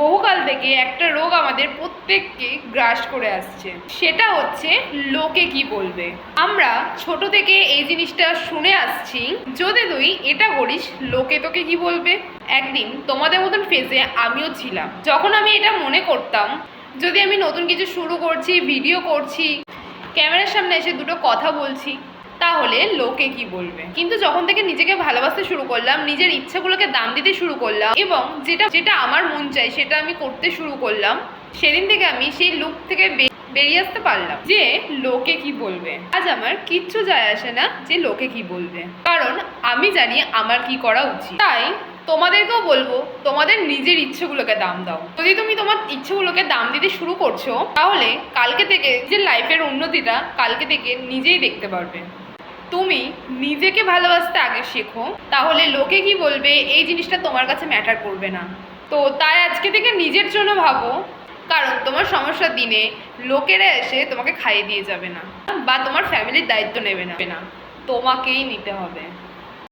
বহুকাল থেকে একটা রোগ আমাদের প্রত্যেককে গ্রাস করে আসছে, সেটা হচ্ছে লোকে কি বলবে। আমরা ছোট থেকে এই জিনিসটা শুনে আসছি, যদি তুই এটা করিস লোকে তোকে কি বলবে। একদিন তোমাদের মতন ফেজে আমিও ছিলাম, যখন আমি এটা মনে করতাম যদি আমি নতুন কিছু শুরু করছি, ভিডিও করছি, ক্যামেরার সামনে এসে দুটো কথা বলছি, তাহলে লোকে কি বলবে। কিন্তু যখন থেকে নিজেকে ভালোবাসতে শুরু করলাম, নিজের ইচ্ছাগুলোকে দাম দিতে শুরু করলাম এবং যেটা যেটা আমার মন চাই সেটা আমি করতে শুরু করলাম, সেদিন থেকে আমি সেই লুপ থেকে বেরিয়ে আসতে পারলাম যে লোকে কি বলবে। আজ আমার কিচ্ছু যায় আসে না যে লোকে কি বলবে, কারণ আমি জানি আমার কি করা উচিত। তাই তোমাদেরকেও বলবো, তোমাদের নিজের ইচ্ছেগুলোকে দাম দাও। যদি তুমি তোমার ইচ্ছেগুলোকে দাম দিতে শুরু করছো, তাহলে কালকে থেকে যে লাইফের উন্নতিটা কালকে থেকে নিজেই দেখতে পারবে। তুমি নিজেকে ভালোবাসতে আগে শেখো, তাহলে লোকে কি বলবে এই জিনিসটা তোমার কাছে ম্যাটার করবে না। তো তাই আজকে থেকে নিজের জন্য ভাবো, কারণ তোমার সমস্যার দিনে লোকেরা এসে তোমাকে খাইয়ে দিয়ে যাবে না বা তোমার ফ্যামিলির দায়িত্ব নেবে না, তোমাকেই নিতে হবে।